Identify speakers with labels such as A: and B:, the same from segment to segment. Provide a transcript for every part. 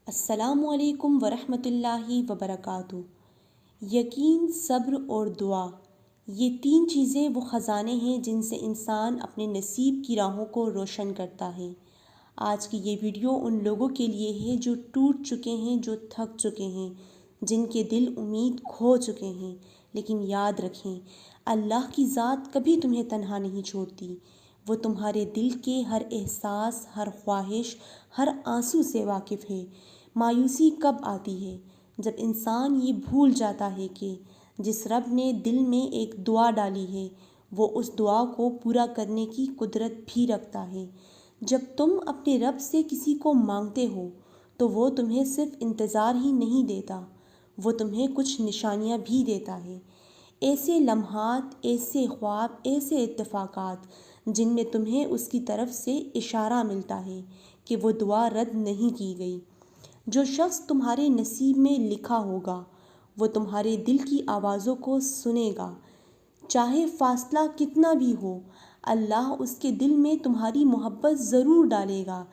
A: السلام علیکم ورحمۃ اللہ وبرکاتہ۔ یقین، صبر اور دعا، یہ تین چیزیں وہ خزانے ہیں جن سے انسان اپنے نصیب کی راہوں کو روشن کرتا ہے۔ آج کی یہ ویڈیو ان لوگوں کے لیے ہے جو ٹوٹ چکے ہیں، جو تھک چکے ہیں، جن کے دل امید کھو چکے ہیں۔ لیکن یاد رکھیں، اللہ کی ذات کبھی تمہیں تنہا نہیں چھوڑتی۔ وہ تمہارے دل کے ہر احساس، ہر خواہش، ہر آنسو سے واقف ہے۔ مایوسی کب آتی ہے؟ جب انسان یہ بھول جاتا ہے کہ جس رب نے دل میں ایک دعا ڈالی ہے، وہ اس دعا کو پورا کرنے کی قدرت بھی رکھتا ہے۔ جب تم اپنے رب سے کسی کو مانگتے ہو تو وہ تمہیں صرف انتظار ہی نہیں دیتا، وہ تمہیں کچھ نشانیاں بھی دیتا ہے۔ ایسے لمحات، ایسے خواب، ایسے اتفاقات جن میں تمہیں اس کی طرف سے اشارہ ملتا ہے کہ وہ دعا رد نہیں کی گئی۔ جو شخص تمہارے نصیب میں لکھا ہوگا وہ تمہارے دل کی آوازوں کو سنے گا، چاہے فاصلہ کتنا بھی ہو۔ اللہ اس کے دل میں تمہاری محبت ضرور ڈالے گا،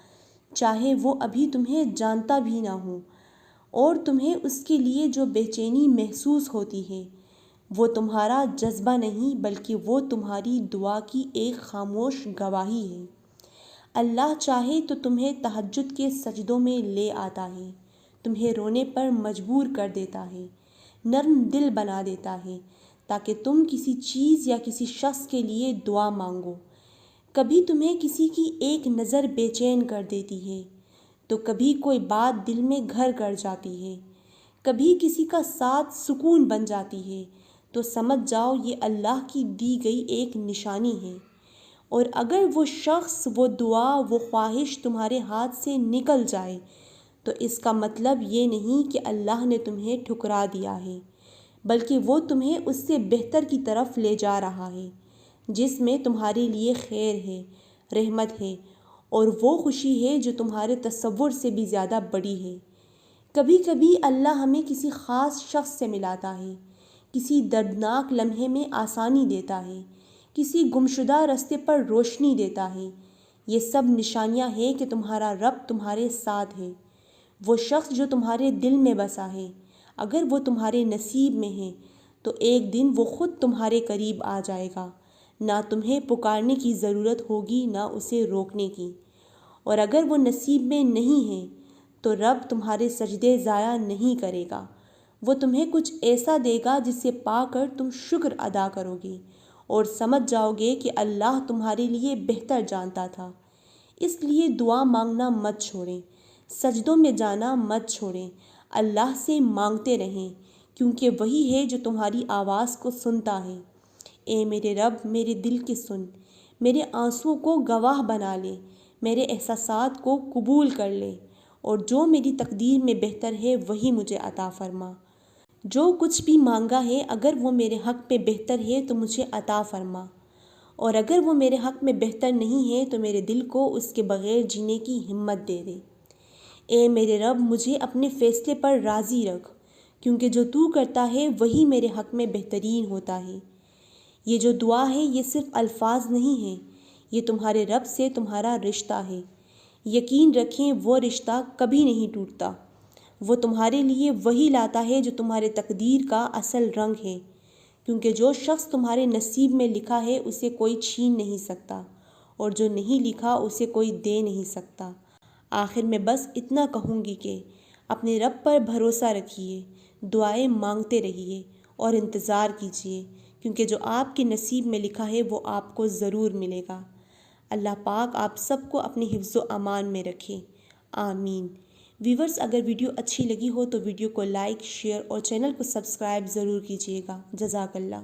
A: چاہے وہ ابھی تمہیں جانتا بھی نہ ہو۔ اور تمہیں اس کے لیے جو بے چینی محسوس ہوتی ہے، وہ تمہارا جذبہ نہیں بلکہ وہ تمہاری دعا کی ایک خاموش گواہی ہے۔ اللہ چاہے تو تمہیں تہجد کے سجدوں میں لے آتا ہے، تمہیں رونے پر مجبور کر دیتا ہے، نرم دل بنا دیتا ہے تاکہ تم کسی چیز یا کسی شخص کے لیے دعا مانگو۔ کبھی تمہیں کسی کی ایک نظر بے چین کر دیتی ہے تو کبھی کوئی بات دل میں گھر کر جاتی ہے، کبھی کسی کا ساتھ سکون بن جاتی ہے، تو سمجھ جاؤ یہ اللہ کی دی گئی ایک نشانی ہے۔ اور اگر وہ شخص، وہ دعا، وہ خواہش تمہارے ہاتھ سے نکل جائے تو اس کا مطلب یہ نہیں کہ اللہ نے تمہیں ٹھکرا دیا ہے، بلکہ وہ تمہیں اس سے بہتر کی طرف لے جا رہا ہے، جس میں تمہارے لیے خیر ہے، رحمت ہے، اور وہ خوشی ہے جو تمہارے تصور سے بھی زیادہ بڑی ہے۔ کبھی کبھی اللہ ہمیں کسی خاص شخص سے ملاتا ہے، کسی دردناک لمحے میں آسانی دیتا ہے، کسی گمشدہ راستے پر روشنی دیتا ہے۔ یہ سب نشانیاں ہیں کہ تمہارا رب تمہارے ساتھ ہے۔ وہ شخص جو تمہارے دل میں بسا ہے، اگر وہ تمہارے نصیب میں ہے تو ایک دن وہ خود تمہارے قریب آ جائے گا۔ نہ تمہیں پکارنے کی ضرورت ہوگی، نہ اسے روکنے کی۔ اور اگر وہ نصیب میں نہیں ہے تو رب تمہارے سجدے ضائع نہیں کرے گا، وہ تمہیں کچھ ایسا دے گا جسے پا کر تم شکر ادا کرو گے اور سمجھ جاؤ گے کہ اللہ تمہارے لیے بہتر جانتا تھا۔ اس لیے دعا مانگنا مت چھوڑیں، سجدوں میں جانا مت چھوڑیں، اللہ سے مانگتے رہیں، کیونکہ وہی ہے جو تمہاری آواز کو سنتا ہے۔ اے میرے رب، میرے دل کی سن، میرے آنسوؤں کو گواہ بنا لے، میرے احساسات کو قبول کر لے، اور جو میری تقدیر میں بہتر ہے وہی مجھے عطا فرما۔ جو کچھ بھی مانگا ہے اگر وہ میرے حق میں بہتر ہے تو مجھے عطا فرما، اور اگر وہ میرے حق میں بہتر نہیں ہے تو میرے دل کو اس کے بغیر جینے کی ہمت دے دے۔ اے میرے رب، مجھے اپنے فیصلے پر راضی رکھ، کیونکہ جو تو کرتا ہے وہی میرے حق میں بہترین ہوتا ہے۔ یہ جو دعا ہے یہ صرف الفاظ نہیں ہیں، یہ تمہارے رب سے تمہارا رشتہ ہے۔ یقین رکھیں وہ رشتہ کبھی نہیں ٹوٹتا، وہ تمہارے لیے وہی لاتا ہے جو تمہارے تقدیر کا اصل رنگ ہے، کیونکہ جو شخص تمہارے نصیب میں لکھا ہے اسے کوئی چھین نہیں سکتا، اور جو نہیں لکھا اسے کوئی دے نہیں سکتا۔ آخر میں بس اتنا کہوں گی کہ اپنے رب پر بھروسہ رکھیے، دعائیں مانگتے رہیے اور انتظار کیجیے، کیونکہ جو آپ کے نصیب میں لکھا ہے وہ آپ کو ضرور ملے گا۔ اللہ پاک آپ سب کو اپنی حفظ و امان میں رکھے، آمین۔ ویورز، اگر ویڈیو اچھی لگی ہو تو ویڈیو کو لائک، شیئر اور چینل کو سبسکرائب ضرور کیجیے گا۔ جزاک اللہ۔